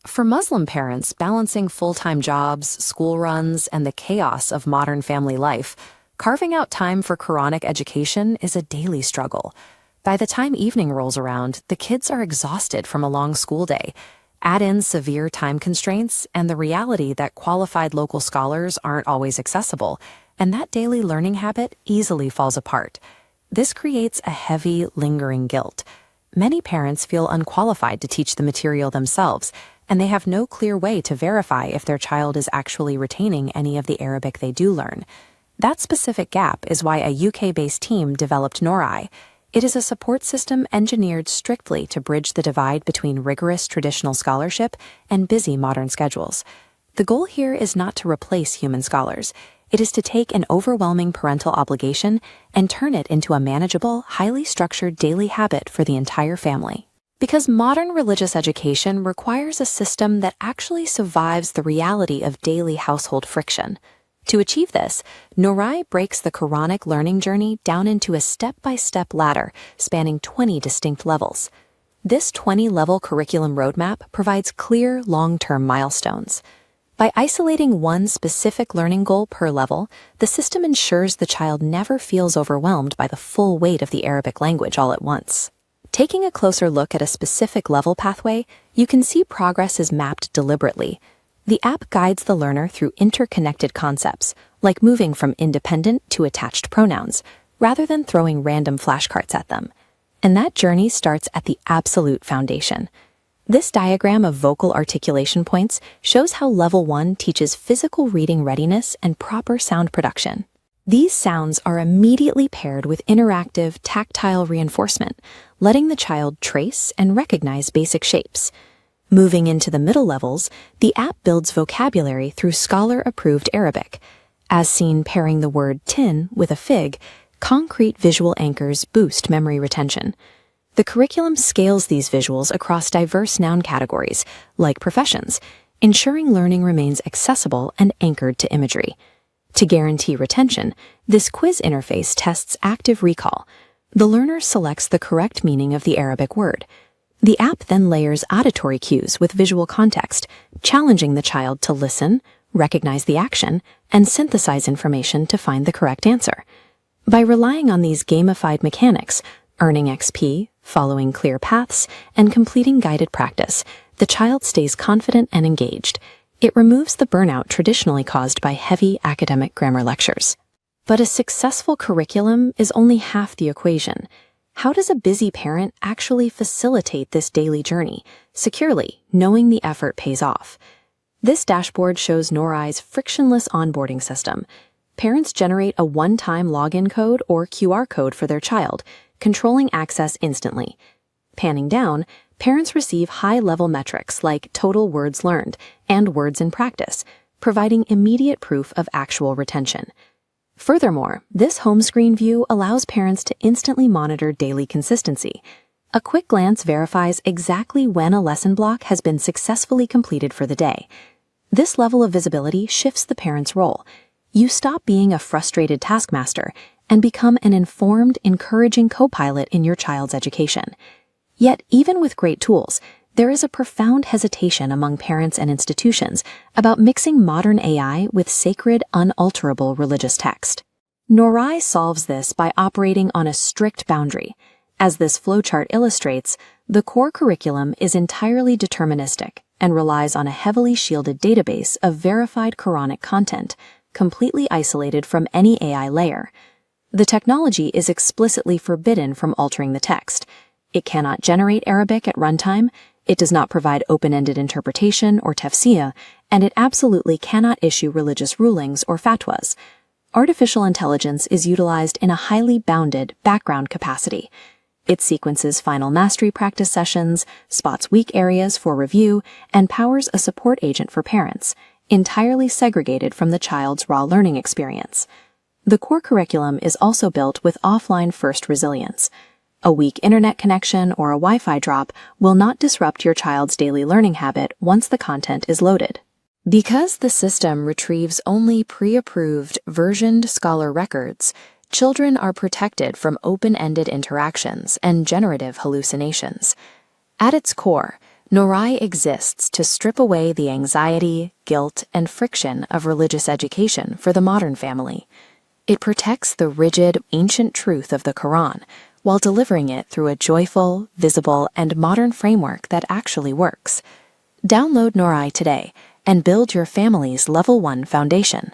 For Muslim parents, balancing full-time jobs, school runs, and the chaos of modern family life, carving out time for Quranic education is a daily struggle. By the time evening rolls around, the kids are exhausted from a long school day. Add in severe time constraints and the reality that qualified local scholars aren't always accessible, and that daily learning habit easily falls apart. This creates a heavy, lingering guilt. Many parents feel unqualified to teach the material themselves, and they have no clear way to verify if their child is actually retaining any of the Arabic they do learn. That specific gap is why a UK-based team developed NorAI. It is a support system engineered strictly to bridge the divide between rigorous traditional scholarship and busy modern schedules. The goal here is not to replace human scholars. It is to take an overwhelming parental obligation and turn it into a manageable, highly structured daily habit for the entire family. Because modern religious education requires a system that actually survives the reality of daily household friction. To achieve this, NorAI breaks the Quranic learning journey down into a step-by-step ladder spanning 20 distinct levels. This 20-level curriculum roadmap provides clear, long-term milestones. By isolating one specific learning goal per level, the system ensures the child never feels overwhelmed by the full weight of the Arabic language all at once. Taking a closer look at a specific level pathway, you can see progress is mapped deliberately. The app guides the learner through interconnected concepts, like moving from independent to attached pronouns, rather than throwing random flashcards at them. And that journey starts at the absolute foundation. This diagram of vocal articulation points shows how Level 1 teaches physical reading readiness and proper sound production. These sounds are immediately paired with interactive, tactile reinforcement, letting the child trace and recognize basic shapes. Moving into the middle levels, the app builds vocabulary through scholar-approved Arabic. As seen pairing the word tin with a fig, concrete visual anchors boost memory retention. The curriculum scales these visuals across diverse noun categories, like professions, ensuring learning remains accessible and anchored to imagery. To guarantee retention, this quiz interface tests active recall. The learner selects the correct meaning of the Arabic word. The app then layers auditory cues with visual context, challenging the child to listen, recognize the action, and synthesize information to find the correct answer. By relying on these gamified mechanics, earning XP, following clear paths, and completing guided practice, the child stays confident and engaged. It removes the burnout traditionally caused by heavy academic grammar lectures. But a successful curriculum is only half the equation. How does a busy parent actually facilitate this daily journey, securely, knowing the effort pays off? This dashboard shows NorAI's frictionless onboarding system. Parents generate a one-time login code or QR code for their child, controlling access instantly. Panning down, parents receive high-level metrics like total words learned and words in practice, providing immediate proof of actual retention. Furthermore, this home screen view allows parents to instantly monitor daily consistency. A quick glance verifies exactly when a lesson block has been successfully completed for the day. This level of visibility shifts the parent's role. You stop being a frustrated taskmaster and become an informed, encouraging co-pilot in your child's education. Yet, even with great tools, there is a profound hesitation among parents and institutions about mixing modern AI with sacred, unalterable religious text. NorAI solves this by operating on a strict boundary. As this flowchart illustrates, the core curriculum is entirely deterministic and relies on a heavily shielded database of verified Quranic content, completely isolated from any AI layer. The technology is explicitly forbidden from altering the text. It cannot generate Arabic at runtime, it does not provide open-ended interpretation or tafsir, and it absolutely cannot issue religious rulings or fatwas. Artificial intelligence is utilized in a highly bounded background capacity. It sequences final mastery practice sessions, spots weak areas for review, and powers a support agent for parents, entirely segregated from the child's raw learning experience. The core curriculum is also built with offline-first resilience. A weak internet connection or a Wi-Fi drop will not disrupt your child's daily learning habit once the content is loaded. Because the system retrieves only pre-approved, versioned scholar records, children are protected from open-ended interactions and generative hallucinations. At its core, NorAI exists to strip away the anxiety, guilt, and friction of religious education for the modern family. It protects the rigid, ancient truth of the Quran while delivering it through a joyful, visible, and modern framework that actually works. Download NorAI today and build your family's Level 1 foundation.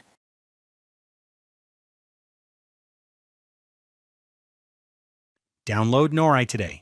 Download NorAI today.